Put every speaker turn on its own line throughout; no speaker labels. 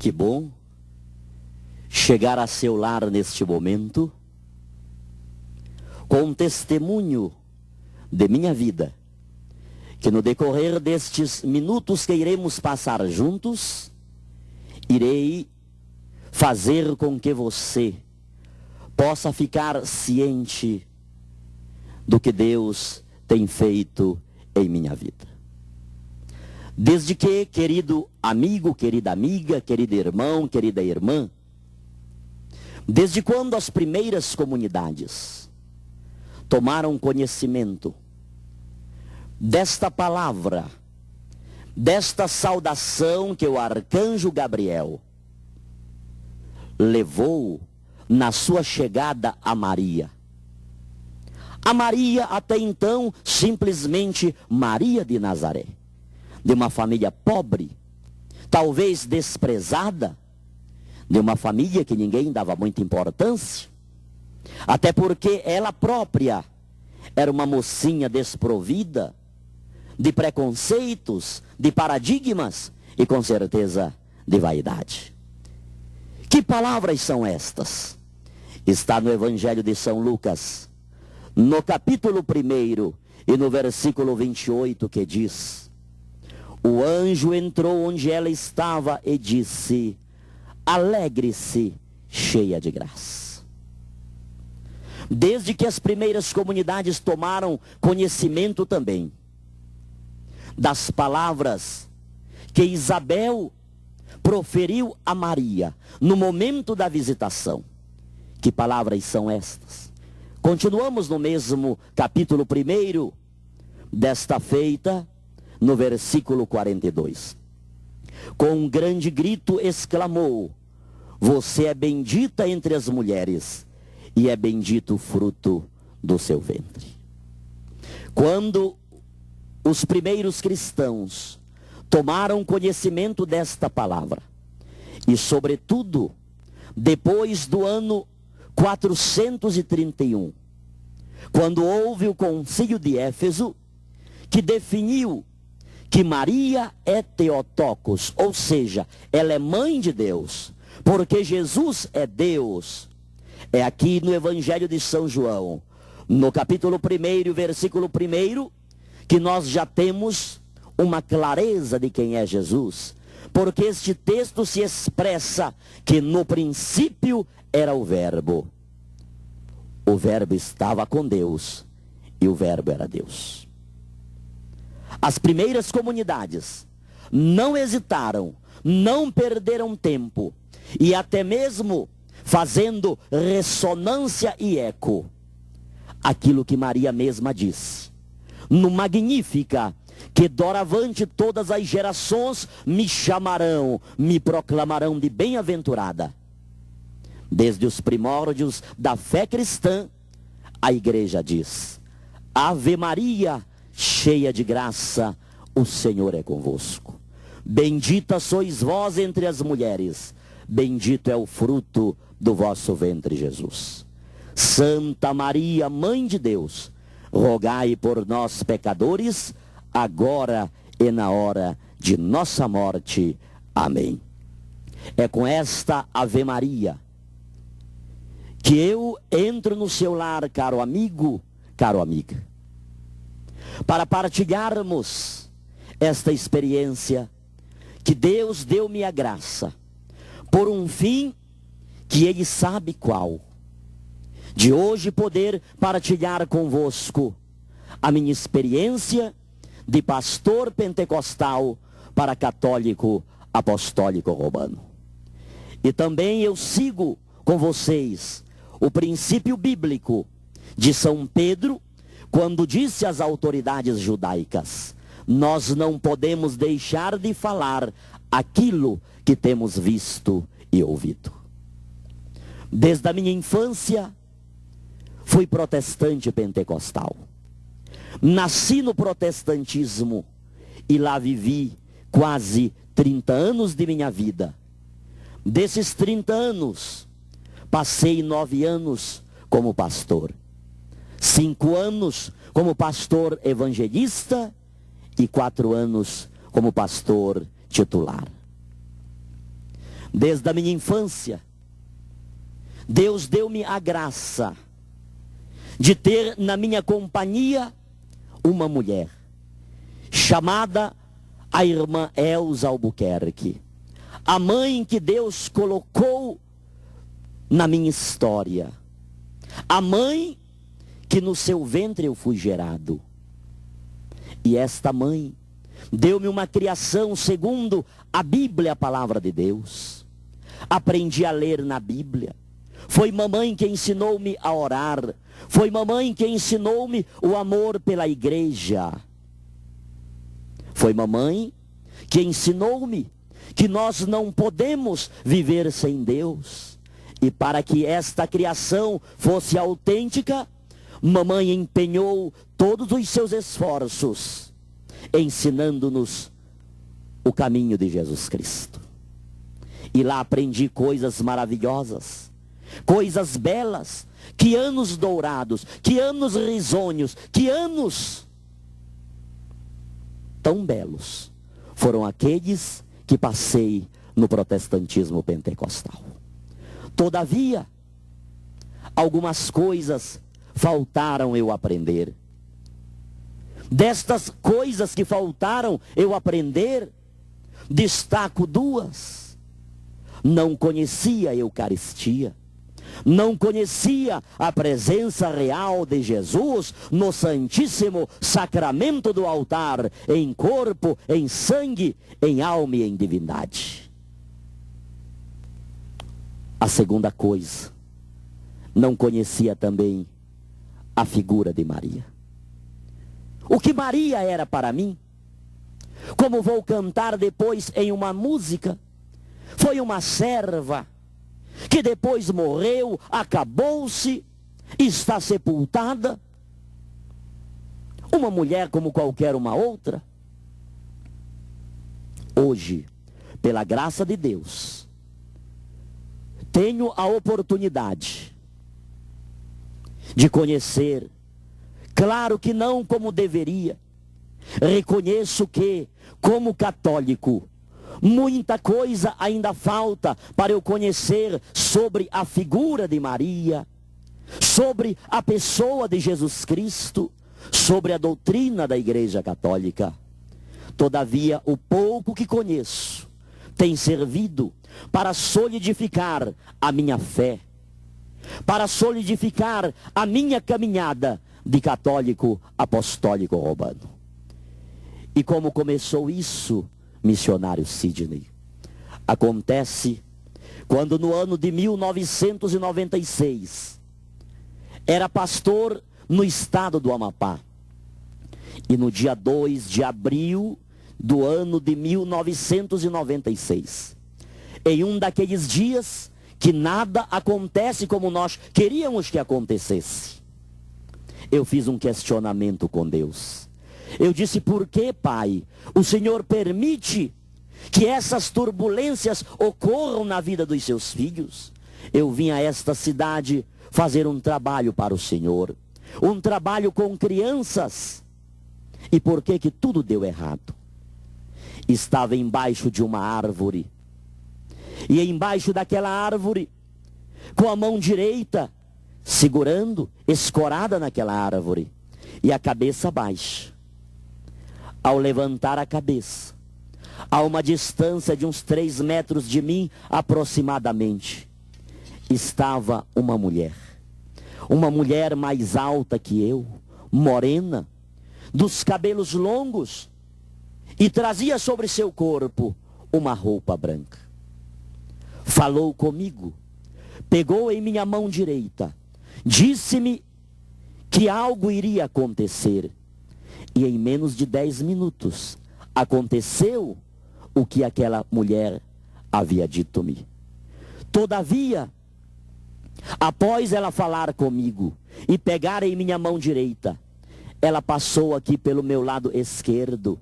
Que bom chegar a seu lar neste momento com um testemunho de minha vida, que no decorrer destes minutos que iremos passar juntos, irei fazer com que você possa ficar ciente do que Deus tem feito em minha vida. Desde que, querido amigo, querida amiga, querido irmão, querida irmã, desde quando as primeiras comunidades tomaram conhecimento desta palavra, desta saudação que o arcanjo Gabriel levou na sua chegada a Maria. A Maria, até então, simplesmente Maria de Nazaré, de uma família pobre, talvez desprezada, de uma família que ninguém dava muita importância, até porque ela própria era uma mocinha desprovida de preconceitos, de paradigmas e com certeza de vaidade. Que palavras são estas? Está no Evangelho de São Lucas, no capítulo 1 e no versículo 28, que diz: o anjo entrou onde ela estava e disse: alegre-se, cheia de graça. Desde que as primeiras comunidades tomaram conhecimento também das palavras que Isabel proferiu a Maria no momento da visitação. Que palavras são estas? Continuamos no mesmo capítulo 1 desta feita, no versículo 42. Com um grande grito exclamou: você é bendita entre as mulheres, e é bendito o fruto do seu ventre. Quando os primeiros cristãos tomaram conhecimento desta palavra, e sobretudo depois do ano 431, quando houve o concílio de Éfeso, que definiu que Maria é Theotokos, ou seja, ela é mãe de Deus, porque Jesus é Deus. É aqui no Evangelho de São João, no capítulo 1, versículo 1, que nós já temos uma clareza de quem é Jesus, porque este texto se expressa que no princípio era o Verbo estava com Deus, e o Verbo era Deus. As primeiras comunidades não hesitaram, não perderam tempo, e até mesmo fazendo ressonância e eco aquilo que Maria mesma disse no Magnífica, que doravante todas as gerações me chamarão, me proclamarão de bem-aventurada. Desde os primórdios da fé cristã, a igreja diz: Ave Maria, cheia de graça, o Senhor é convosco. Bendita sois vós entre as mulheres, bendito é o fruto do vosso ventre, Jesus. Santa Maria, Mãe de Deus, rogai por nós, pecadores, agora e na hora de nossa morte. Amém. É com esta Ave Maria que eu entro no seu lar, caro amigo, caro amiga, para partilharmos esta experiência que Deus deu-me a graça, por um fim que Ele sabe qual, de hoje poder partilhar convosco a minha experiência de pastor pentecostal para católico apostólico romano. E também eu sigo com vocês o princípio bíblico de São Pedro, quando disse às autoridades judaicas: nós não podemos deixar de falar aquilo que temos visto e ouvido. Desde a minha infância, fui protestante pentecostal. Nasci no protestantismo e lá vivi quase 30 anos de minha vida. Desses 30 anos, passei 9 anos como pastor, 5 anos como pastor evangelista e 4 anos como pastor titular. Desde a minha infância, Deus deu-me a graça de ter na minha companhia uma mulher, chamada a irmã Elza Albuquerque, a mãe que Deus colocou na minha história, a mãe que no seu ventre eu fui gerado. E esta mãe deu-me uma criação segundo a Bíblia, a palavra de Deus. Aprendi a ler na Bíblia. Foi mamãe que ensinou-me a orar. Foi mamãe que ensinou-me o amor pela igreja. Foi mamãe que ensinou-me que nós não podemos viver sem Deus. E para que esta criação fosse autêntica, mamãe empenhou todos os seus esforços, ensinando-nos o caminho de Jesus Cristo. E lá aprendi coisas maravilhosas, coisas belas, que anos dourados, que anos risonhos, que anos tão belos foram aqueles que passei no protestantismo pentecostal. Todavia, algumas coisas faltaram eu aprender. Destas coisas que faltaram eu aprender, destaco duas. Não conhecia a Eucaristia. Não conhecia a presença real de Jesus no Santíssimo Sacramento do altar, em corpo, em sangue, em alma e em divindade. A segunda coisa, não conhecia também a figura de Maria. O que Maria era para mim, como vou cantar depois em uma música, foi uma serva que depois morreu, acabou-se, está sepultada. Uma mulher como qualquer uma outra. Hoje, pela graça de Deus, tenho a oportunidade de conhecer, claro que não como deveria. Reconheço que, como católico, muita coisa ainda falta para eu conhecer sobre a figura de Maria, sobre a pessoa de Jesus Cristo, sobre a doutrina da Igreja Católica. Todavia, o pouco que conheço tem servido para solidificar a minha fé, para solidificar a minha caminhada de católico apostólico romano. E como começou isso, missionário Sidney? Acontece quando no ano de 1996, era pastor no estado do Amapá. E no dia 2 de abril do ano de 1996, em um daqueles dias que nada acontece como nós queríamos que acontecesse, eu fiz um questionamento com Deus. Eu disse: por que, Pai, o Senhor permite que essas turbulências ocorram na vida dos seus filhos? Eu vim a esta cidade fazer um trabalho para o Senhor, um trabalho com crianças. E por que que tudo deu errado? Estava embaixo de uma árvore, e embaixo daquela árvore, com a mão direita segurando, escorada naquela árvore, e a cabeça baixa. Ao levantar a cabeça, a uma distância de uns 3 metros de mim aproximadamente, estava uma mulher mais alta que eu, morena, dos cabelos longos, e trazia sobre seu corpo uma roupa branca. Falou comigo, pegou em minha mão direita, disse-me que algo iria acontecer. E em menos de 10 minutos, aconteceu o que aquela mulher havia dito-me. Todavia, após ela falar comigo e pegar em minha mão direita, ela passou aqui pelo meu lado esquerdo.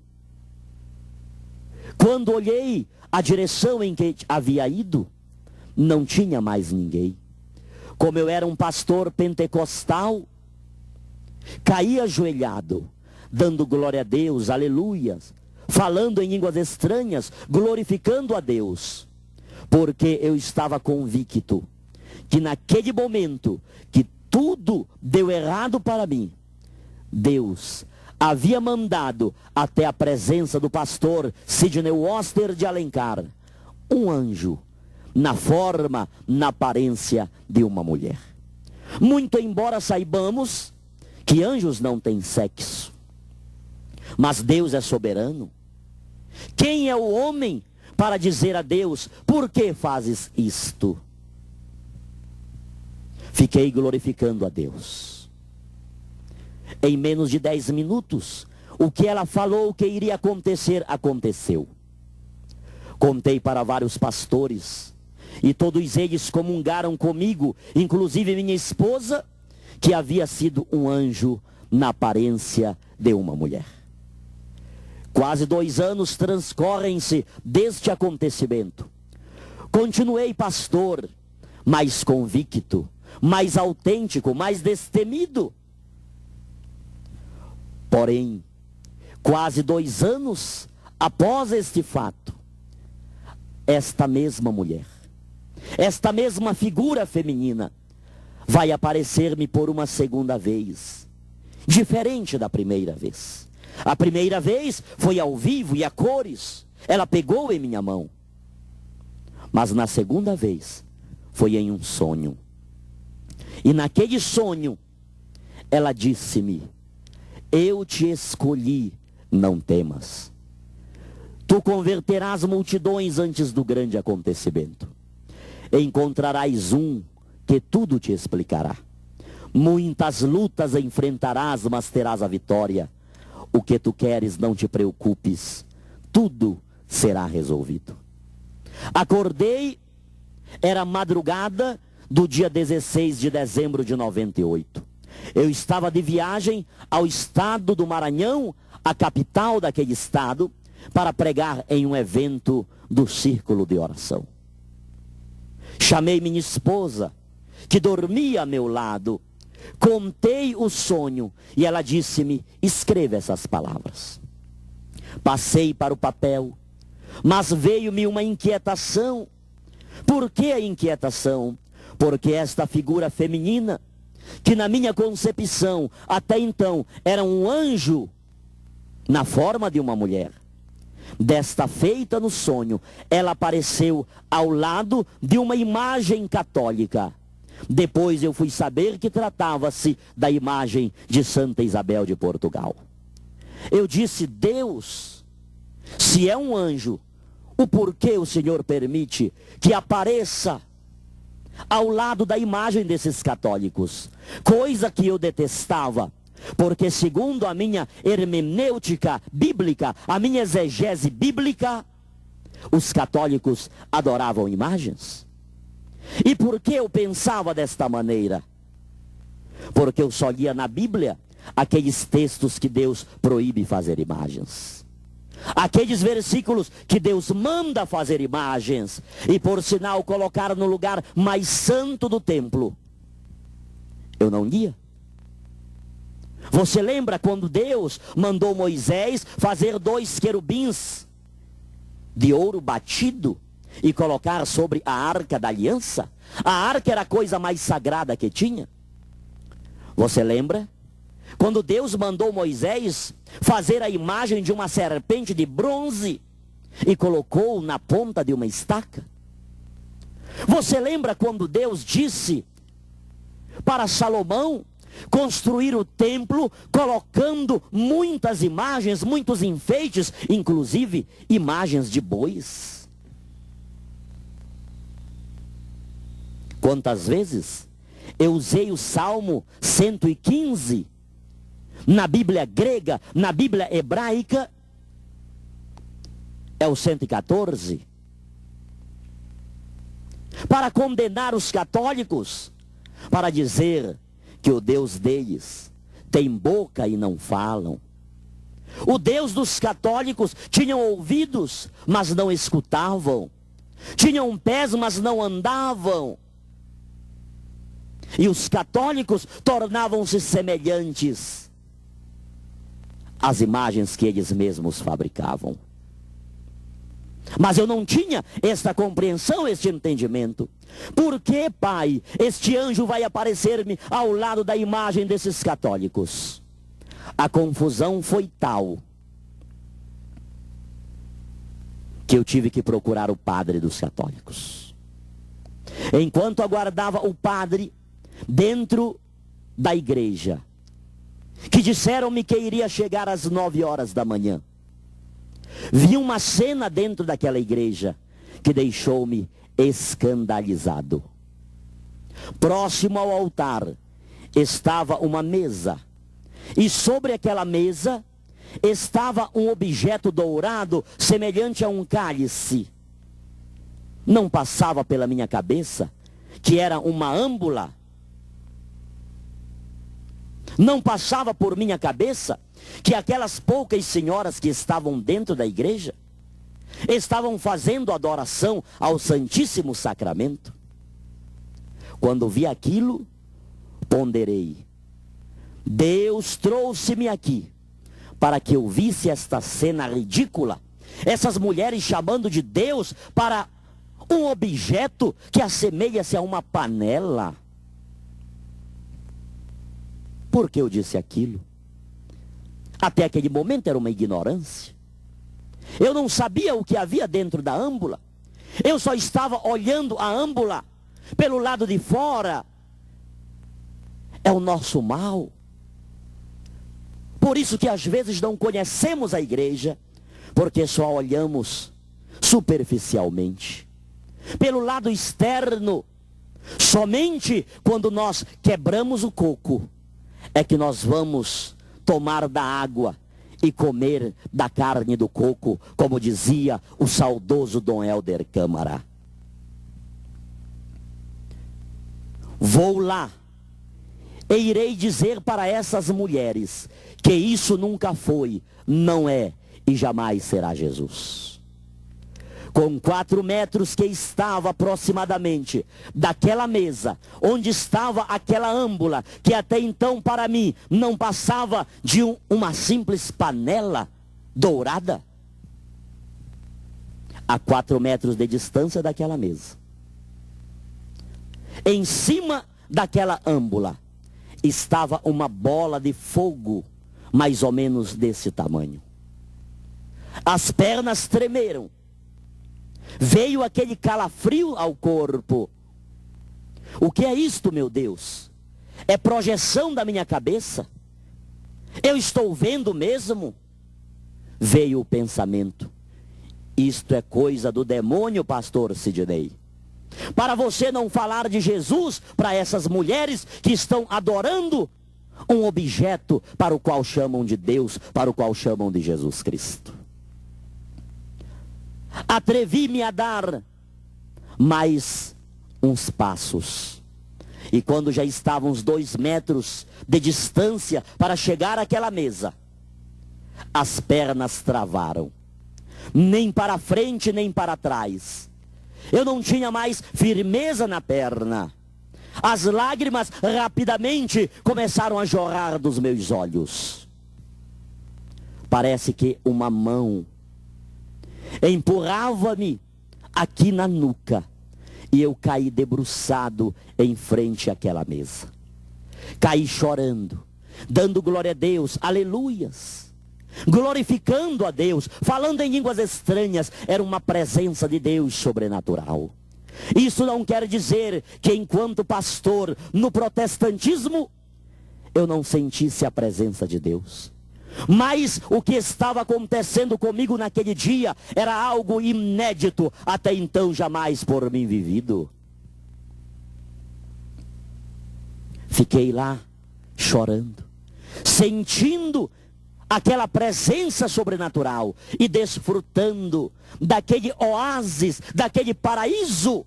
Quando olhei a direção em que havia ido, não tinha mais ninguém. Como eu era um pastor pentecostal, caí ajoelhado, dando glória a Deus, aleluias, falando em línguas estranhas, glorificando a Deus. porque eu estava convicto que naquele momento que tudo deu errado para mim, Deus havia mandado até a presença do pastor Sidney Oster de Alencar um anjo na forma, na aparência de uma mulher. Muito embora saibamos que anjos não têm sexo, mas Deus é soberano. Quem é o homem para dizer a Deus: por que fazes isto? Fiquei glorificando a Deus. Em menos de 10 minutos, o que ela falou que iria acontecer, aconteceu. Contei para vários pastores, e todos eles comungaram comigo, inclusive minha esposa, que havia sido um anjo na aparência de uma mulher. Quase 2 anos transcorrem-se deste acontecimento. Continuei pastor, mais convicto, mais autêntico, mais destemido. Porém, quase 2 anos após este fato, esta mesma mulher, esta mesma figura feminina, vai aparecer-me por uma segunda vez, diferente da primeira vez. A primeira vez foi ao vivo e a cores, ela pegou em minha mão. Mas na segunda vez, foi em um sonho. E naquele sonho, ela disse-me: eu te escolhi, não temas. Tu converterás multidões antes do grande acontecimento. Encontrarás um que tudo te explicará. Muitas lutas enfrentarás, mas terás a vitória. O que tu queres, não te preocupes. Tudo será resolvido. Acordei, era madrugada do dia 16 de dezembro de 98. Eu estava de viagem ao estado do Maranhão, a capital daquele estado, para pregar em um evento do Círculo de Oração. Chamei minha esposa, que dormia a meu lado, contei o sonho e ela disse-me: escreva essas palavras. Passei para o papel, mas veio-me uma inquietação. Por que a inquietação? Porque esta figura feminina, que na minha concepção até então era um anjo na forma de uma mulher, desta feita no sonho, ela apareceu ao lado de uma imagem católica. Depois eu fui saber que tratava-se da imagem de Santa Isabel de Portugal. Eu disse: Deus, se é um anjo, o porquê o Senhor permite que apareça ao lado da imagem desses católicos? Coisa que eu detestava, porque segundo a minha hermenêutica bíblica, a minha exegese bíblica, os católicos adoravam imagens. E por que eu pensava desta maneira? Porque eu só lia na Bíblia aqueles textos que Deus proíbe fazer imagens, aqueles versículos que Deus manda fazer imagens, e por sinal colocar no lugar mais santo do templo, eu não lia. Você lembra quando Deus mandou Moisés fazer 2 querubins de ouro batido e colocar sobre a arca da aliança? A arca era a coisa mais sagrada que tinha. Você lembra? Quando Deus mandou Moisés fazer a imagem de uma serpente de bronze e colocou na ponta de uma estaca? Você lembra quando Deus disse para Salomão construir o templo, colocando muitas imagens, muitos enfeites, inclusive imagens de bois? Quantas vezes eu usei o Salmo 115 na Bíblia grega, na Bíblia hebraica, é o 114, para condenar os católicos, para dizer que o Deus deles tem boca e não falam. O Deus dos católicos tinham ouvidos, mas não escutavam. Tinham pés, mas não andavam. E os católicos tornavam-se semelhantes às imagens que eles mesmos fabricavam. Mas eu não tinha esta compreensão, este entendimento. Por que, Pai, este anjo vai aparecer-me ao lado da imagem desses católicos? A confusão foi tal que eu tive que procurar o padre dos católicos. Enquanto aguardava o padre dentro da igreja, que disseram-me que iria chegar às 9 horas da manhã, vi uma cena dentro daquela igreja que deixou-me escandalizado. Próximo ao altar estava uma mesa, e sobre aquela mesa estava um objeto dourado semelhante a um cálice. Não passava pela minha cabeça que era uma âmbula. Não passava por minha cabeça que aquelas poucas senhoras que estavam dentro da igreja estavam fazendo adoração ao Santíssimo Sacramento. Quando vi aquilo, ponderei: Deus trouxe-me aqui para que eu visse esta cena ridícula. Essas mulheres chamando de Deus para um objeto que assemelha-se a uma panela. Por que eu disse aquilo? Até aquele momento era uma ignorância. Eu não sabia o que havia dentro da âmbula. Eu só estava olhando a âmbula pelo lado de fora. É o nosso mal. Por isso que às vezes não conhecemos a igreja, porque só olhamos superficialmente, pelo lado externo. Somente quando nós quebramos o coco é que nós vamos tomar da água e comer da carne do coco, como dizia o saudoso Dom Helder Câmara. Vou lá e irei dizer para essas mulheres que isso nunca foi, não é e jamais será Jesus. Com 4 metros que estava aproximadamente daquela mesa, onde estava aquela âmbula, que até então para mim não passava de uma simples panela dourada. A 4 metros de distância daquela mesa, em cima daquela âmbula, estava uma bola de fogo, mais ou menos desse tamanho. As pernas tremeram. Veio aquele calafrio ao corpo. O que é isto, meu Deus? É projeção da minha cabeça? Eu estou vendo mesmo? Veio o pensamento: isto é coisa do demônio, pastor Sidney. Para você não falar de Jesus para essas mulheres que estão adorando um objeto para o qual chamam de Deus, para o qual chamam de Jesus Cristo. Atrevi-me a dar mais uns passos. E quando já estavam uns 2 metros de distância para chegar àquela mesa, as pernas travaram. Nem para frente, nem para trás. Eu não tinha mais firmeza na perna. As lágrimas rapidamente começaram a jorrar dos meus olhos. Parece que uma mão empurrava-me aqui na nuca, e eu caí debruçado em frente àquela mesa. Caí chorando, dando glória a Deus, aleluias, glorificando a Deus, falando em línguas estranhas. Era uma presença de Deus sobrenatural. Isso não quer dizer que enquanto pastor no protestantismo eu não sentisse a presença de Deus. Mas o que estava acontecendo comigo naquele dia era algo inédito, até então jamais por mim vivido. Fiquei lá chorando, sentindo aquela presença sobrenatural e desfrutando daquele oásis, daquele paraíso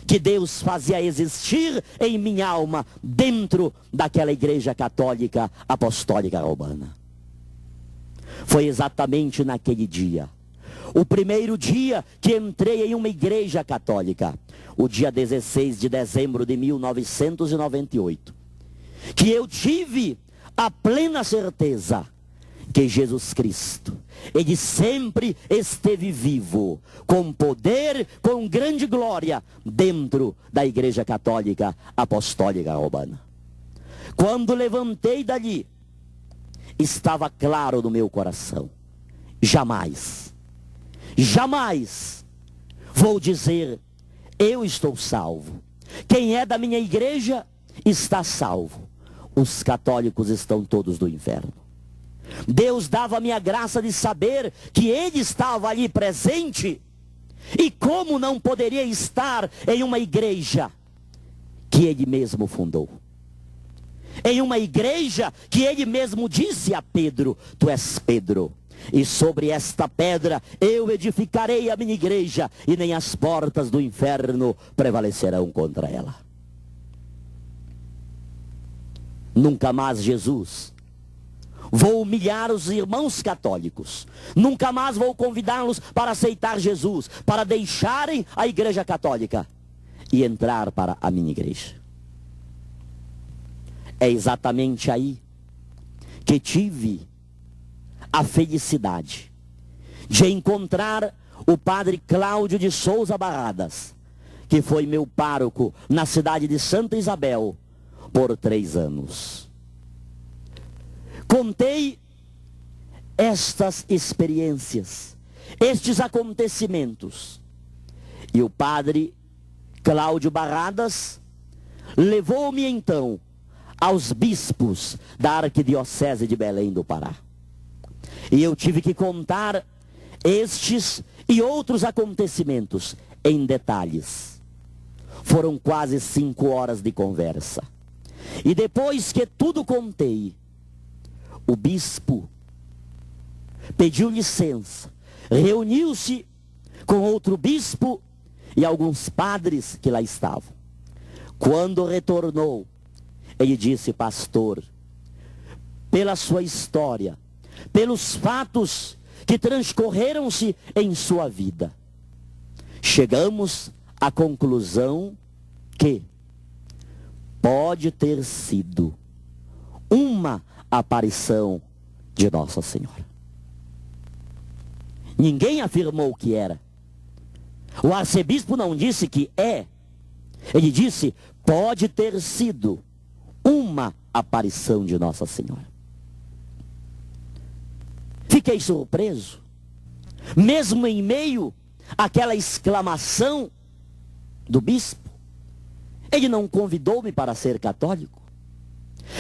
que Deus fazia existir em minha alma dentro daquela igreja católica apostólica romana. Foi exatamente naquele dia, o primeiro dia que entrei em uma igreja católica, o dia 16 de dezembro de 1998, que eu tive a plena certeza que Jesus Cristo, Ele sempre esteve vivo, com poder, com grande glória, dentro da Igreja Católica Apostólica Romana. Quando levantei dali, estava claro no meu coração: jamais, jamais vou dizer, eu estou salvo. Quem é da minha igreja está salvo. Os católicos estão todos no inferno. Deus dava-me a graça de saber que Ele estava ali presente. E como não poderia estar em uma igreja que Ele mesmo fundou? Em uma igreja que Ele mesmo disse a Pedro: tu és Pedro, e sobre esta pedra eu edificarei a minha igreja, e nem as portas do inferno prevalecerão contra ela. Nunca mais, Jesus, vou humilhar os irmãos católicos. Nunca mais vou convidá-los para aceitar Jesus, para deixarem a Igreja Católica e entrar para a minha igreja. É exatamente aí que tive a felicidade de encontrar o padre Cláudio de Souza Barradas, que foi meu pároco na cidade de Santa Isabel por 3 anos. Contei estas experiências, estes acontecimentos, e o padre Cláudio Barradas levou-me então aos bispos da Arquidiocese de Belém do Pará. E eu tive que contar estes e outros acontecimentos em detalhes. Foram quase 5 horas de conversa. E depois que tudo contei, o bispo pediu licença, reuniu-se com outro bispo e alguns padres que lá estavam. Quando retornou, ele disse: pastor, pela sua história, pelos fatos que transcorreram-se em sua vida, chegamos à conclusão que pode ter sido uma aparição de Nossa Senhora. Ninguém afirmou que era. O arcebispo não disse que é. Ele disse: pode ter sido uma aparição de Nossa Senhora. Fiquei surpreso, mesmo em meio àquela exclamação do bispo. Ele não convidou-me para ser católico.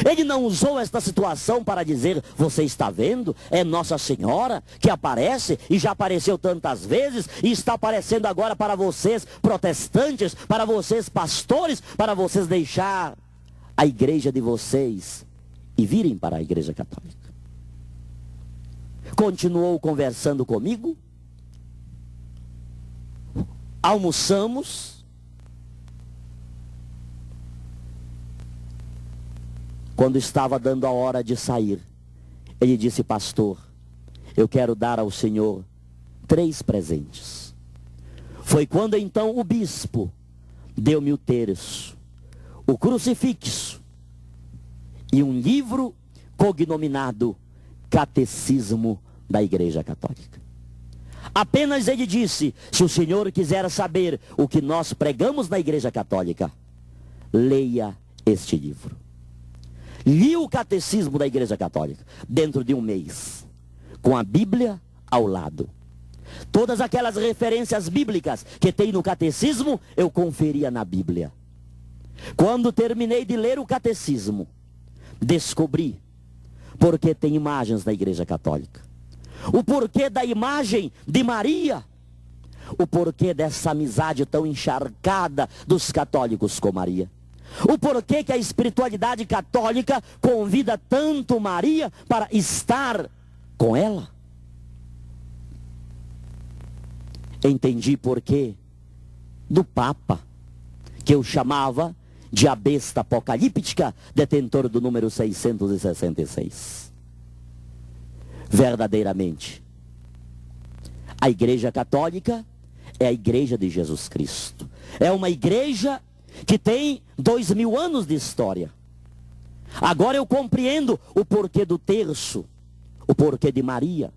Ele não usou esta situação para dizer: você está vendo, é Nossa Senhora que aparece, e já apareceu tantas vezes, e está aparecendo agora para vocês protestantes, para vocês pastores, para vocês deixar a igreja de vocês e virem para a Igreja Católica. Continuou conversando comigo, almoçamos. Quando estava dando a hora de sair, ele disse: pastor, eu quero dar ao Senhor 3 presentes. Foi quando então o bispo deu-me o terço, o crucifixo e um livro cognominado Catecismo da Igreja Católica. Apenas ele disse: se o senhor quiser saber o que nós pregamos na Igreja Católica, leia este livro. Li o Catecismo da Igreja Católica dentro de um mês, com a Bíblia ao lado. Todas aquelas referências bíblicas que tem no Catecismo, eu conferia na Bíblia. Quando terminei de ler o Catecismo, descobri porque tem imagens na Igreja Católica, o porquê da imagem de Maria, o porquê dessa amizade tão encharcada dos católicos com Maria, o porquê que a espiritualidade católica convida tanto Maria para estar com ela. Entendi porquê do Papa, que eu chamava de a besta apocalíptica, detentor do número 666. Verdadeiramente, a Igreja Católica é a Igreja de Jesus Cristo. É uma igreja que tem 2000 anos de história. Agora eu compreendo o porquê do terço, o porquê de Maria,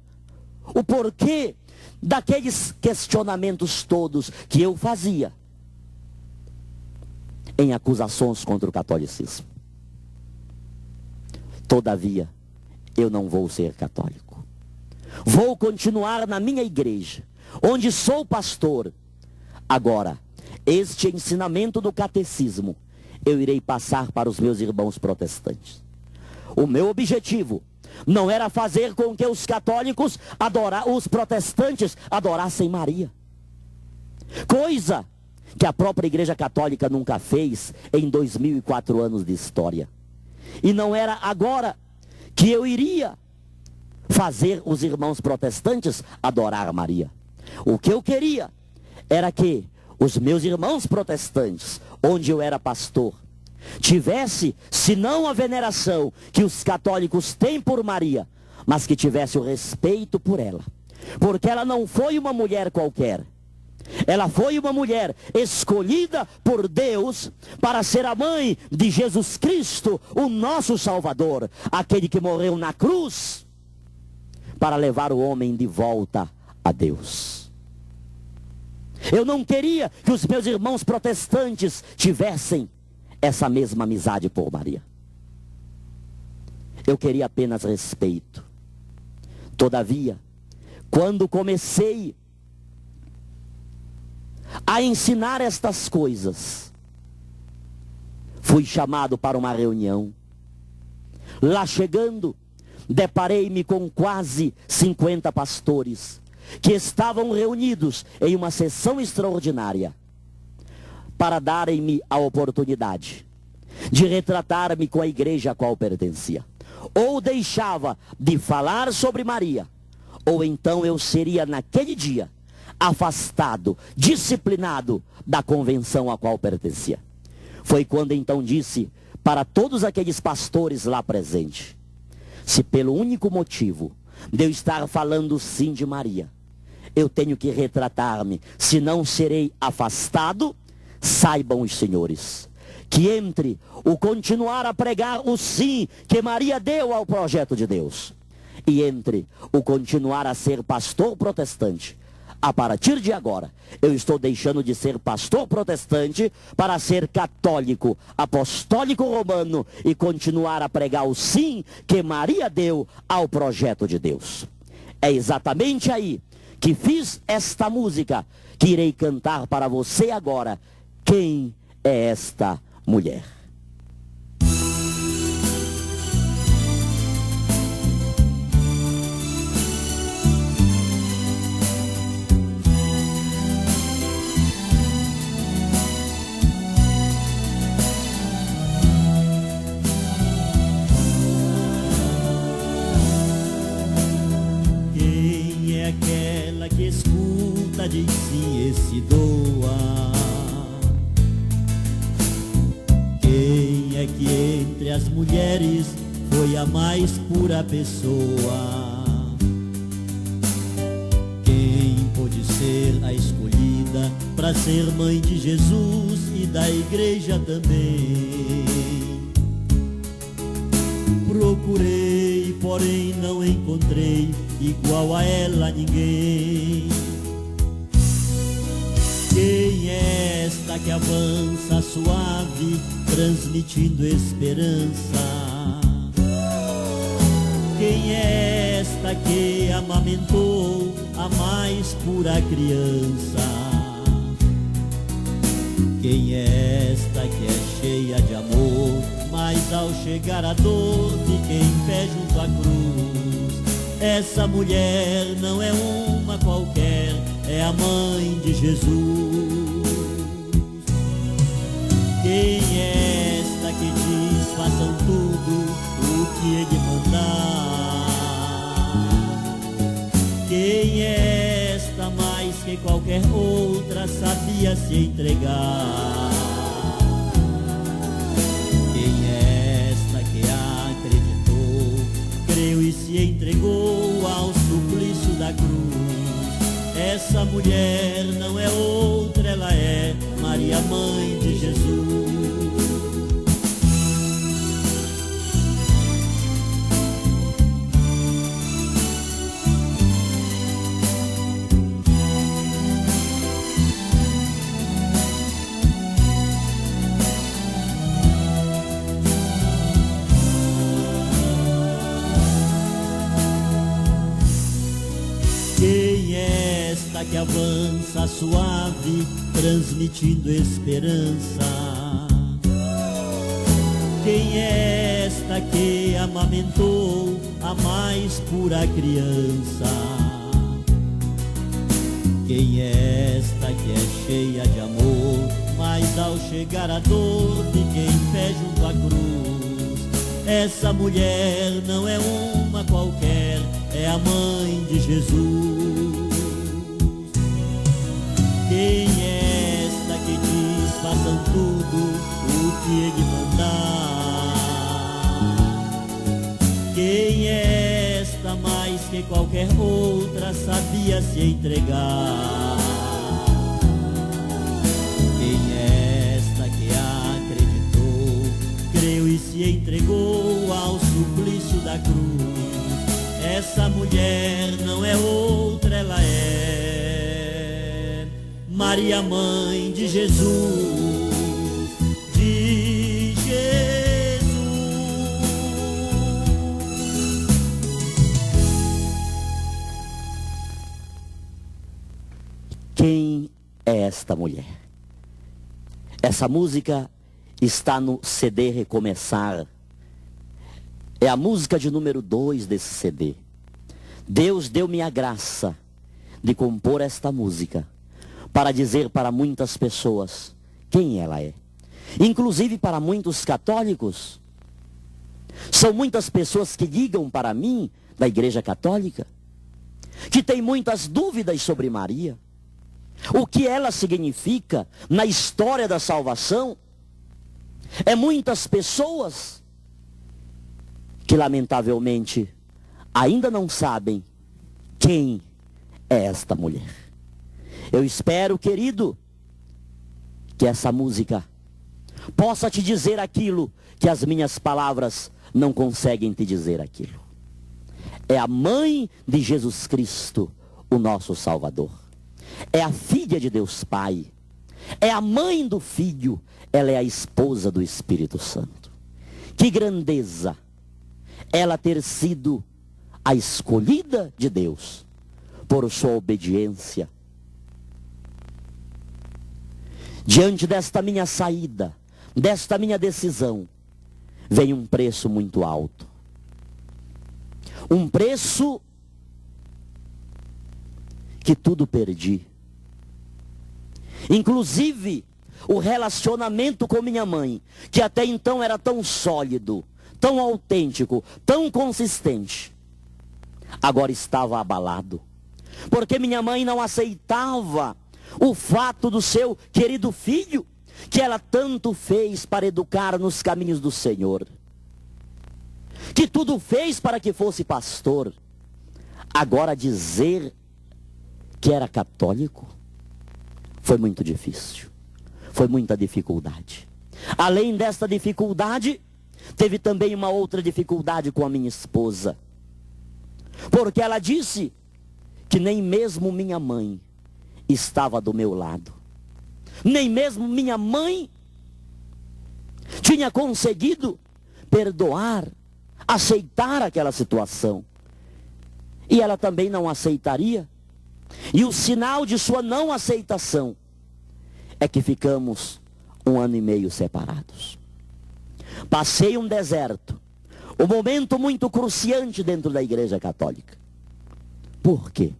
o porquê daqueles questionamentos todos que eu fazia em acusações contra o catolicismo. Todavia, eu não vou ser católico. Vou continuar na minha igreja, onde sou pastor. Agora, este ensinamento do catecismo, eu irei passar para os meus irmãos protestantes. O meu objetivo não era fazer com que os católicos, os protestantes, adorassem Maria. Coisa que a própria Igreja Católica nunca fez em 2004 anos de história. E não era agora que eu iria fazer os irmãos protestantes adorar Maria. O que eu queria era que os meus irmãos protestantes, onde eu era pastor, tivesse, se não a veneração que os católicos têm por Maria, mas que tivesse o respeito por ela. Porque ela não foi uma mulher qualquer. Ela foi uma mulher escolhida por Deus para ser a mãe de Jesus Cristo, o nosso Salvador, aquele que morreu na cruz para levar o homem de volta a Deus. Eu não queria que os meus irmãos protestantes tivessem essa mesma amizade por Maria. Eu queria apenas respeito. Todavia, quando comecei a ensinar estas coisas, fui chamado para uma reunião. Lá chegando, deparei-me com quase 50 pastores que estavam reunidos em uma sessão extraordinária para darem-me a oportunidade de retratar-me com a igreja a qual pertencia. Ou deixava de falar sobre Maria, ou então eu seria naquele dia afastado, disciplinado da convenção a qual pertencia. Foi quando então disse para todos aqueles pastores lá presentes: se pelo único motivo de eu estar falando sim de Maria, eu tenho que retratar-me, senão serei afastado, saibam os senhores, que entre o continuar a pregar o sim que Maria deu ao projeto de Deus, e entre o continuar a ser pastor protestante, a partir de agora, eu estou deixando de ser pastor protestante para ser católico, apostólico romano e continuar a pregar o sim que Maria deu ao projeto de Deus. É exatamente aí que fiz esta música que irei cantar para você agora. Quem é esta mulher?
Aquela que escuta de si e se doa. Quem é que entre as mulheres foi a mais pura pessoa? Quem pôde ser a escolhida para ser mãe de Jesus e da igreja também? Procurei, porém não encontrei igual a ela ninguém. Quem é esta que avança suave, transmitindo esperança? Quem é esta que amamentou a mais pura criança? Quem é esta que é cheia de amor, mas ao chegar a dor fica em pé junto à cruz? Essa mulher não é uma qualquer, é a mãe de Jesus. Quem é esta que diz façam tudo o que ele mandar? Quem é esta mais que qualquer outra sabia se entregar? E se entregou ao suplício da cruz. Essa mulher não é outra, ela é Maria, mãe de Jesus. que avança suave, transmitindo esperança? Quem é esta que amamentou a mais pura criança? Quem é esta que é cheia de amor, mas ao chegar a dor fica em pé junto à cruz? Essa mulher não é uma qualquer, é a mãe de Jesus. Quem é esta que diz, façam tudo o que ele mandar? Quem é esta mais que qualquer outra sabia se entregar? Quem é esta que acreditou, creu e se entregou ao suplício da cruz? Essa mulher não é outra, ela é Maria, mãe de Jesus, de Jesus.
Quem é esta mulher? Essa música está no CD Recomeçar. É a música de número 2 desse CD. Deus deu-me a graça de compor esta música para dizer para muitas pessoas quem ela é. Inclusive para muitos católicos. São muitas pessoas que ligam para mim, da Igreja Católica, que têm muitas dúvidas sobre Maria. O que ela significa na história da salvação. É muitas pessoas que lamentavelmente ainda não sabem quem é esta mulher. Eu espero, querido, que essa música possa te dizer aquilo que as minhas palavras não conseguem te dizer aquilo. É a mãe de Jesus Cristo, o nosso Salvador. É a filha de Deus Pai. É a mãe do Filho. Ela é a esposa do Espírito Santo. Que grandeza ela ter sido a escolhida de Deus por sua obediência. Diante desta minha saída, desta minha decisão, vem um preço muito alto. Um preço que tudo perdi. Inclusive, o relacionamento com minha mãe, que até então era tão sólido, tão autêntico, tão consistente, agora estava abalado. Porque minha mãe não aceitava o fato do seu querido filho, que ela tanto fez para educar nos caminhos do Senhor, que tudo fez para que fosse pastor, agora dizer que era católico foi muito difícil, foi muita dificuldade. Além desta dificuldade, teve também uma outra dificuldade com a minha esposa, porque ela disse que nem mesmo minha mãe estava do meu lado, nem mesmo minha mãe tinha conseguido perdoar, aceitar aquela situação, e ela também não aceitaria. E o sinal de sua não aceitação é que ficamos 1 ano e meio separados. Passei um deserto, um momento muito cruciante dentro da Igreja Católica. Por quê?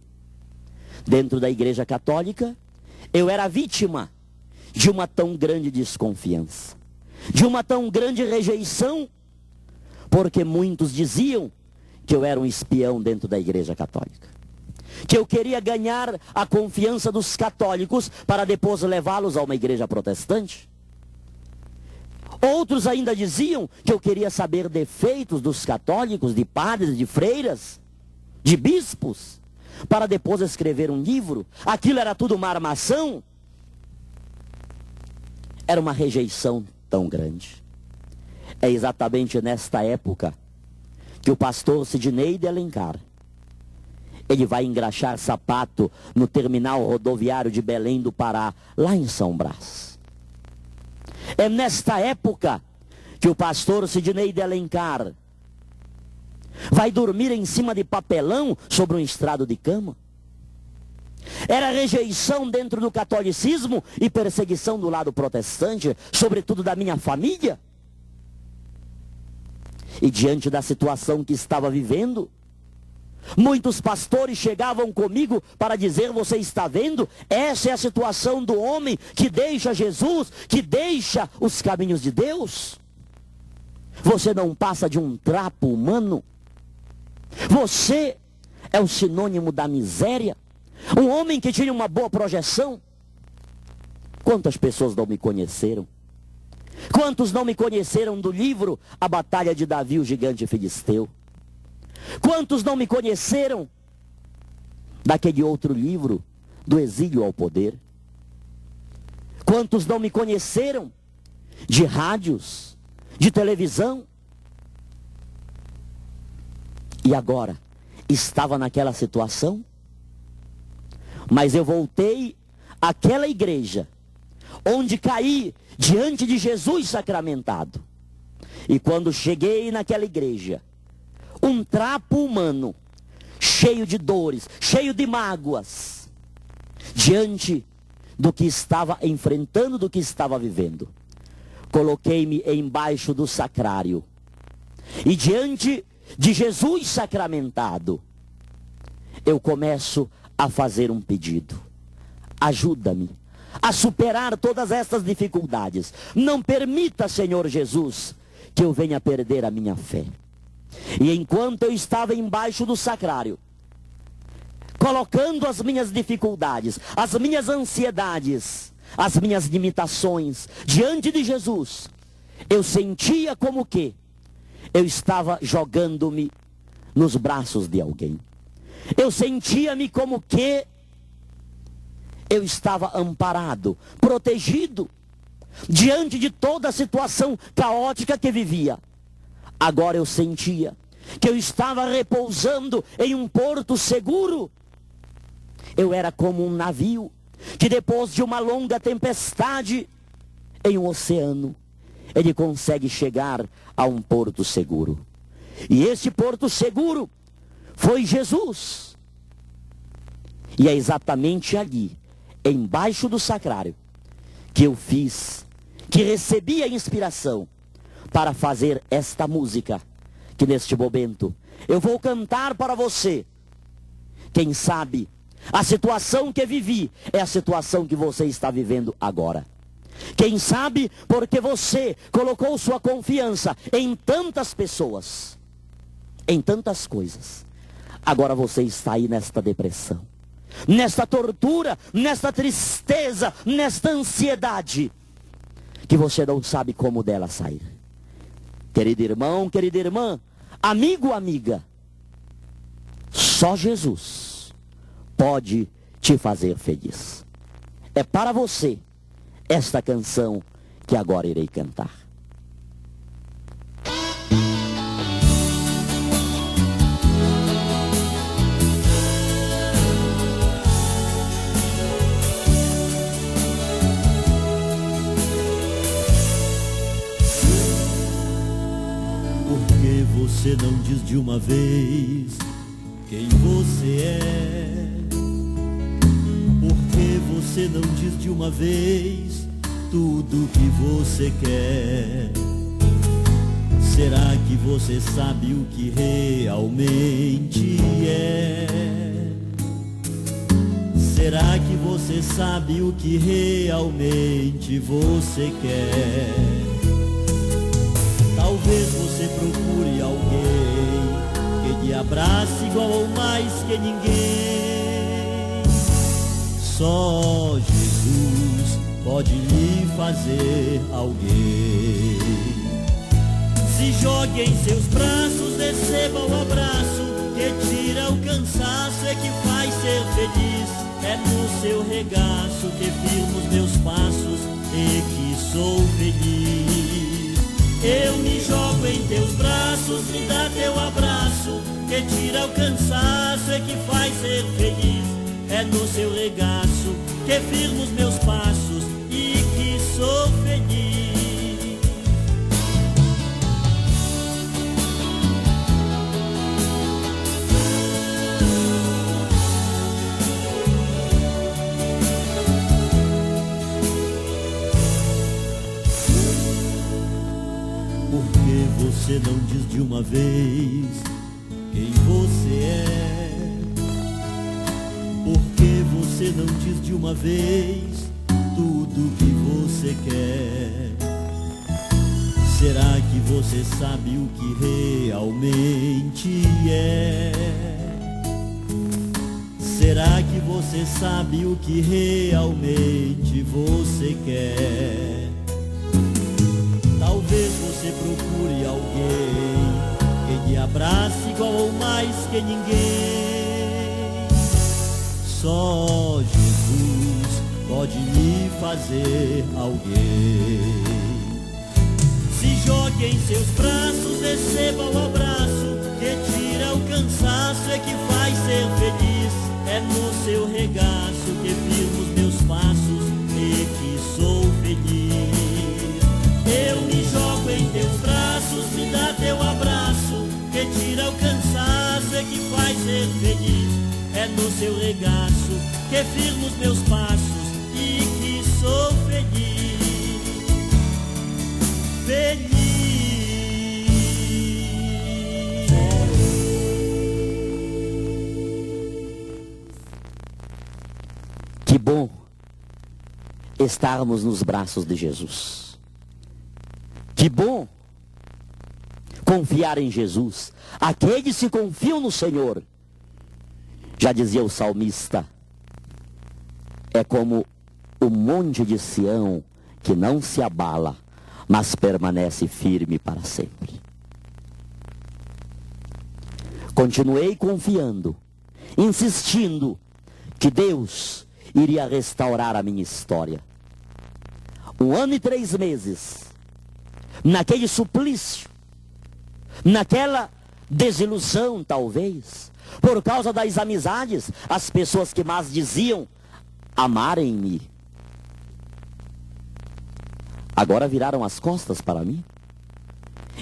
Dentro da Igreja Católica, eu era vítima de uma tão grande desconfiança, de uma tão grande rejeição, porque muitos diziam que eu era um espião dentro da Igreja Católica, que eu queria ganhar a confiança dos católicos para depois levá-los a uma igreja protestante. Outros ainda diziam que eu queria saber defeitos dos católicos, de padres, de freiras, de bispos, para depois escrever um livro. Aquilo era tudo uma armação. Era uma rejeição tão grande. É exatamente nesta época que o pastor Sidney de Alencar, ele vai engraxar sapato no terminal rodoviário de Belém do Pará, lá em São Brás. É nesta época que o pastor Sidney de Alencar vai dormir em cima de papelão sobre um estrado de cama. Era rejeição dentro do catolicismo e perseguição do lado protestante, sobretudo da minha família. E diante da situação que estava vivendo, muitos pastores chegavam comigo para dizer: você está vendo? Essa é a situação do homem que deixa Jesus, que deixa os caminhos de Deus. Você não passa de um trapo humano. Você é o sinônimo da miséria. Um homem que tinha uma boa projeção. Quantas pessoas não me conheceram? Quantos não me conheceram do livro A Batalha de Davi, o Gigante Filisteu? Quantos não me conheceram daquele outro livro, Do Exílio ao Poder? Quantos não me conheceram de rádios, de televisão? E agora, estava naquela situação? Mas eu voltei àquela igreja onde caí diante de Jesus sacramentado. E quando cheguei naquela igreja, um trapo humano, cheio de dores, cheio de mágoas, diante do que estava enfrentando, do que estava vivendo, coloquei-me embaixo do sacrário. E diante de Jesus sacramentado, eu começo a fazer um pedido: ajuda-me a superar todas essas dificuldades. Não permita, Senhor Jesus, que eu venha perder a minha fé. E enquanto eu estava embaixo do sacrário, colocando as minhas dificuldades, as minhas ansiedades, as minhas limitações diante de Jesus, eu sentia como que eu estava jogando-me nos braços de alguém. Eu sentia-me como que eu estava amparado, protegido, diante de toda a situação caótica que vivia. Agora eu sentia que eu estava repousando em um porto seguro. Eu era como um navio que depois de uma longa tempestade em um oceano, ele consegue chegar a um porto seguro. E esse porto seguro foi Jesus. E é exatamente ali, embaixo do sacrário, que eu fiz, que recebi a inspiração para fazer esta música, que neste momento eu vou cantar para você. Quem sabe a situação que vivi é a situação que você está vivendo agora. Quem sabe porque você colocou sua confiança em tantas pessoas, em tantas coisas, agora você está aí nesta depressão, nesta tortura, nesta tristeza, nesta ansiedade, que você não sabe como dela sair. Querido irmão, querida irmã, amigo, amiga, só Jesus pode te fazer feliz. É para você esta canção que agora irei cantar.
Você não diz de uma vez quem você é? Por que você não diz de uma vez tudo que você quer? Será que você sabe o que realmente é? Será que você sabe o que realmente você quer? Talvez você procure alguém que lhe abrace igual ou mais que ninguém. Só Jesus pode lhe fazer alguém. Se jogue em seus braços, receba o abraço que tira o cansaço e que faz ser feliz. É no seu regaço que firmo os meus passos e que sou feliz. Eu me jogo em teus braços, me dá teu abraço, que tira o cansaço e que faz ser feliz. É no seu regaço que firmo os meus passos e que sou feliz. você não diz de uma vez quem você é? Por que você não diz de uma vez tudo que você quer? Será que você sabe o que realmente é? Será que você sabe o que realmente você quer? Talvez você procure alguém que lhe abrace igual ou mais que ninguém. Só Jesus pode lhe fazer alguém. Se jogue em seus braços, receba o abraço que tira o cansaço e que faz ser feliz. É no seu regaço que firmo os meus passos e que sou feliz. Eu me jogo em teus braços, me dá teu abraço que tira o cansaço e que faz ser feliz. É no seu regaço que firmo os meus passos e que sou feliz. Feliz.
Que bom estarmos nos braços de Jesus. Que bom confiar em Jesus. Aqueles que confiam no Senhor, já dizia o salmista, é como o monte de Sião que não se abala, mas permanece firme para sempre. Continuei confiando, insistindo que Deus iria restaurar a minha história. 1 ano e 3 meses, naquele suplício, naquela desilusão talvez, por causa das amizades, as pessoas que mais diziam amarem-me, agora viraram as costas para mim.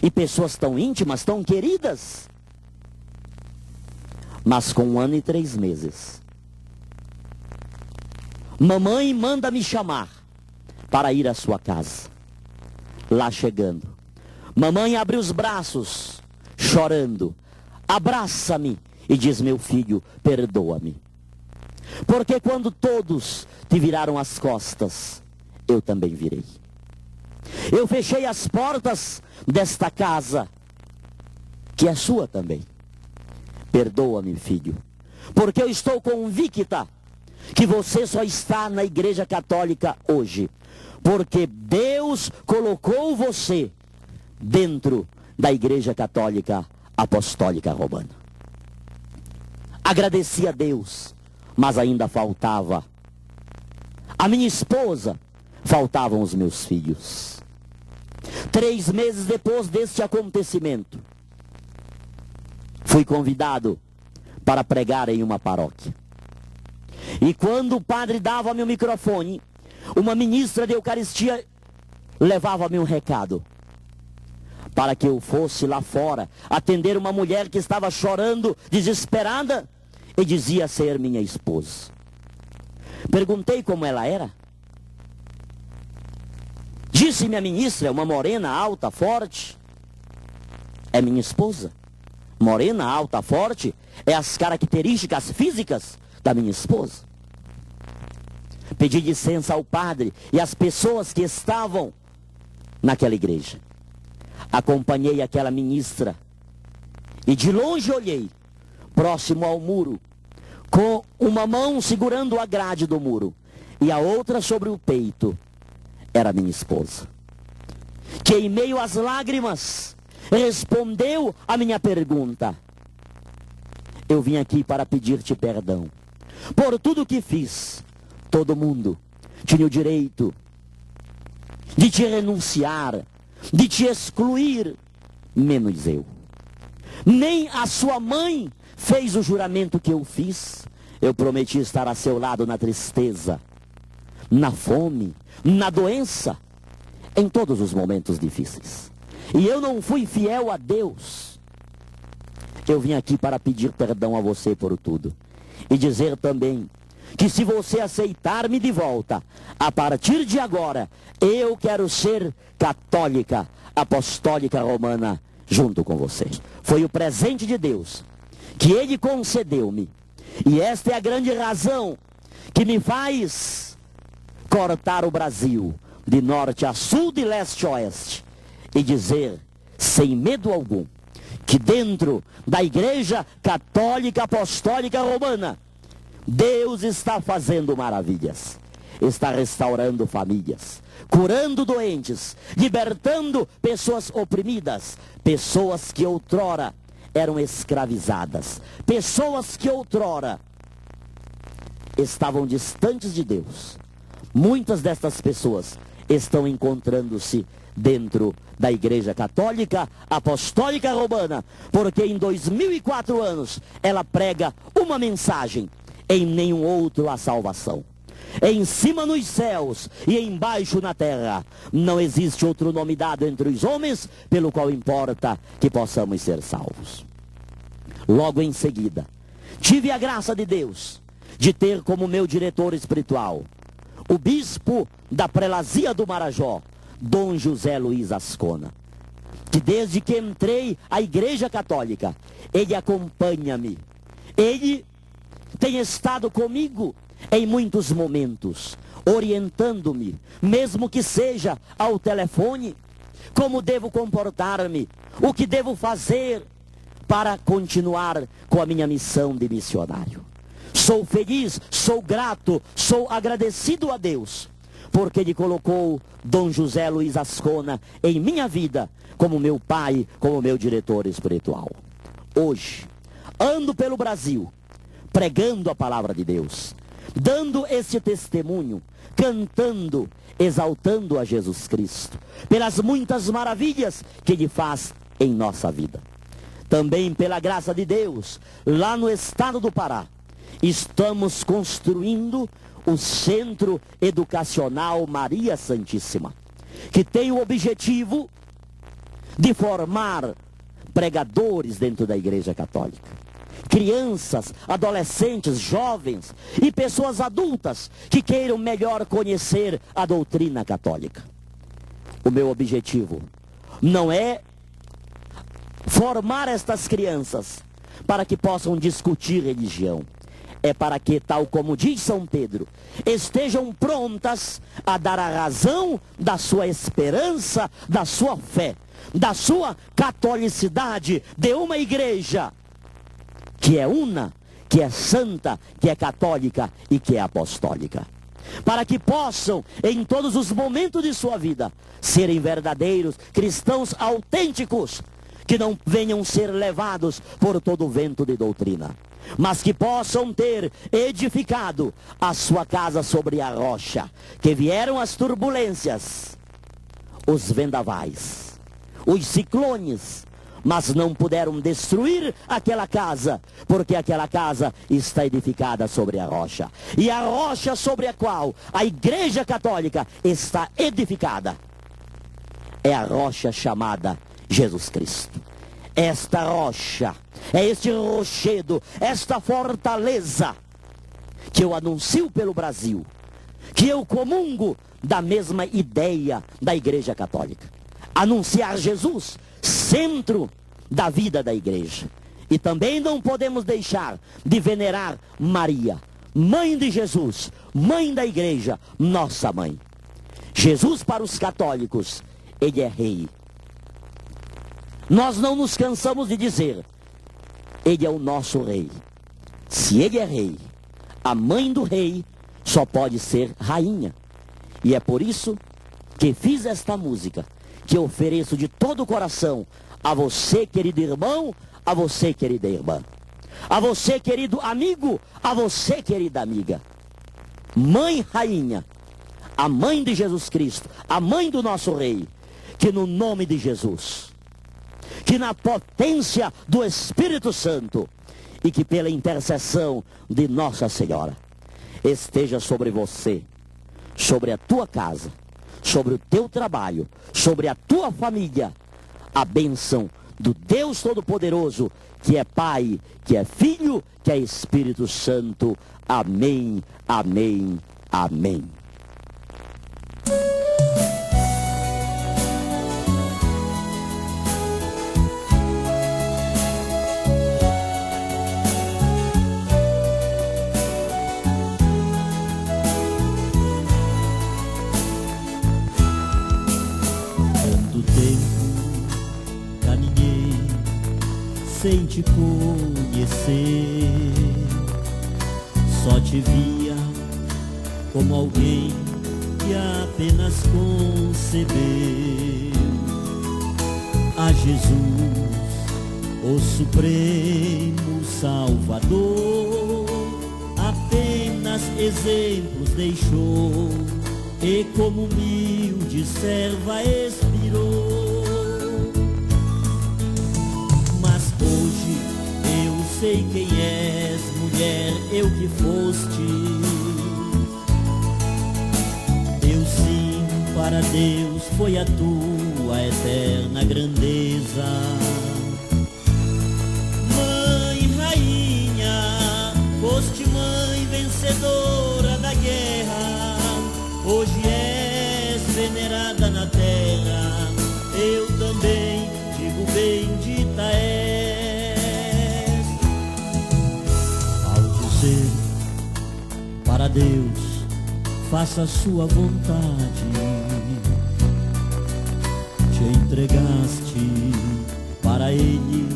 E pessoas tão íntimas, tão queridas. Mas com 1 ano e 3 meses, mamãe manda me chamar para ir à sua casa. Lá chegando, mamãe abre os braços, chorando, abraça-me e diz: meu filho, perdoa-me. Porque quando todos te viraram as costas, eu também virei. Eu fechei as portas desta casa, que é sua também. Perdoa-me, filho, porque eu estou convicta que você só está na Igreja Católica hoje porque Deus colocou você dentro da Igreja Católica Apostólica Romana. Agradeci a Deus, mas ainda faltava a minha esposa, faltavam os meus filhos. 3 meses depois deste acontecimento, fui convidado para pregar em uma paróquia. E quando o padre dava-me o microfone, uma ministra de Eucaristia levava-me um recado para que eu fosse lá fora atender uma mulher que estava chorando, desesperada, e dizia ser minha esposa. Perguntei como ela era. Disse-me a ministra, uma morena, alta, forte. É minha esposa. Morena, alta, forte, é as características físicas da minha esposa. Pedi licença ao padre e às pessoas que estavam naquela igreja. Acompanhei aquela ministra e de longe olhei, próximo ao muro, com uma mão segurando a grade do muro e a outra sobre o peito, era minha esposa, que em meio às lágrimas respondeu a minha pergunta: eu vim aqui para pedir-te perdão por tudo que fiz. Todo mundo tinha o direito de te renunciar, de te excluir, menos eu. Nem a sua mãe fez o juramento que eu fiz. Eu prometi estar a seu lado na tristeza, na fome, na doença, em todos os momentos difíceis. E eu não fui fiel a Deus. Eu vim aqui para pedir perdão a você por tudo. E dizer também que se você aceitar-me de volta, a partir de agora, eu quero ser católica, apostólica romana junto com você. Foi o presente de Deus que Ele concedeu-me. E esta é a grande razão que me faz cortar o Brasil de norte a sul, de leste a oeste, e dizer, sem medo algum, que dentro da Igreja Católica Apostólica Romana, Deus está fazendo maravilhas. Está restaurando famílias, curando doentes, libertando pessoas oprimidas, pessoas que outrora eram escravizadas, pessoas que outrora estavam distantes de Deus. Muitas destas pessoas estão encontrando-se dentro da Igreja Católica Apostólica Romana, porque em 2004 anos ela prega uma mensagem: em nenhum outro há salvação. Em cima nos céus e embaixo na terra não existe outro nome dado entre os homens pelo qual importa que possamos ser salvos. Logo em seguida, tive a graça de Deus de ter como meu diretor espiritual o bispo da prelazia do Marajó, Dom José Luiz Ascona, que desde que entrei à Igreja Católica, ele acompanha-me. Ele tem estado comigo em muitos momentos, orientando-me, mesmo que seja ao telefone, como devo comportar-me, o que devo fazer para continuar com a minha missão de missionário. Sou feliz, sou grato, sou agradecido a Deus, porque Ele colocou Dom José Luiz Ascona em minha vida como meu pai, como meu diretor espiritual. Hoje, ando pelo Brasil, pregando a palavra de Deus, dando esse testemunho, cantando, exaltando a Jesus Cristo, pelas muitas maravilhas que Ele faz em nossa vida. Também pela graça de Deus, lá no estado do Pará, estamos construindo o Centro Educacional Maria Santíssima, que tem o objetivo de formar pregadores dentro da Igreja Católica. Crianças, adolescentes, jovens e pessoas adultas que queiram melhor conhecer a doutrina católica. O meu objetivo não é formar estas crianças para que possam discutir religião. É para que, tal como diz São Pedro, estejam prontas a dar a razão da sua esperança, da sua fé, da sua catolicidade, de uma igreja que é una, que é santa, que é católica e que é apostólica. Para que possam, em todos os momentos de sua vida, serem verdadeiros cristãos autênticos, que não venham ser levados por todo o vento de doutrina, mas que possam ter edificado a sua casa sobre a rocha, que vieram as turbulências, os vendavais, os ciclones, mas não puderam destruir aquela casa, porque aquela casa está edificada sobre a rocha. E a rocha sobre a qual a Igreja Católica está edificada é a rocha chamada Jesus Cristo. Esta rocha, é este rochedo, esta fortaleza que eu anuncio pelo Brasil, que eu comungo da mesma ideia da Igreja Católica. Anunciar Jesus, centro da vida da igreja. E também não podemos deixar de venerar Maria, mãe de Jesus, mãe da igreja, nossa mãe. Jesus, para os católicos, ele é rei. Nós não nos cansamos de dizer, ele é o nosso rei. Se ele é rei, a mãe do rei só pode ser rainha. E é por isso que fiz esta música, que ofereço de todo o coração a você, querido irmão, a você, querida irmã, a você, querido amigo, a você, querida amiga. Mãe rainha, a mãe de Jesus Cristo, a mãe do nosso rei, que no nome de Jesus, que na potência do Espírito Santo e que pela intercessão de Nossa Senhora esteja sobre você, sobre a tua casa, sobre o teu trabalho, sobre a tua família, a bênção do Deus Todo-Poderoso, que é Pai, que é Filho, que é Espírito Santo. Amém, amém, amém.
sem te conhecer. Só te via como alguém que apenas concebeu a Jesus, o Supremo Salvador. Apenas exemplos deixou e como humilde serva expirou. Mas hoje eu sei quem és, mulher, eu que foste. Deus sim, para Deus foi a tua eterna grandeza. Mãe, rainha, foste mãe vencedora da guerra. Hoje és venerada na terra, eu também digo bendita és. Ao dizer para Deus, faça a sua vontade, te entregaste para Ele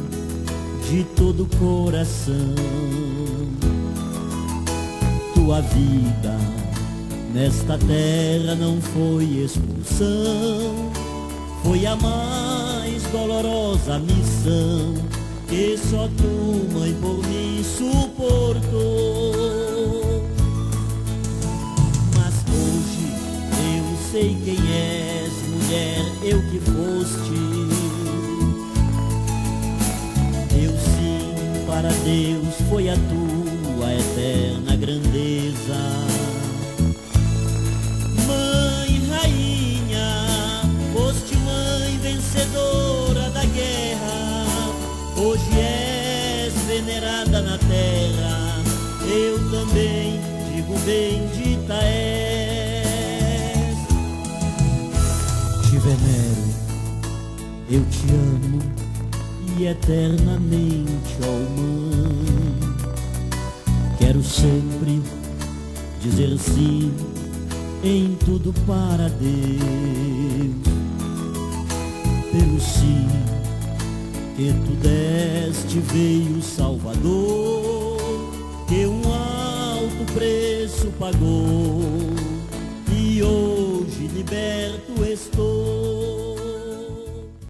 de todo o coração. Tua vida nesta terra não foi expulsão, foi a mais dolorosa missão que só tu, mãe, por mim suportou. Mas hoje eu sei quem és, mulher, eu que foste. Eu sim, para Deus foi a tua eterna grandeza. Mãe, rainha, foste mãe vencedora da guerra. Hoje és venerada na terra, eu também digo bendita és. Te venero, eu te amo e eternamente, ó mãe. Quero sempre dizer sim em tudo para Deus, pelo sim que tu deste veio Salvador, que um alto preço pagou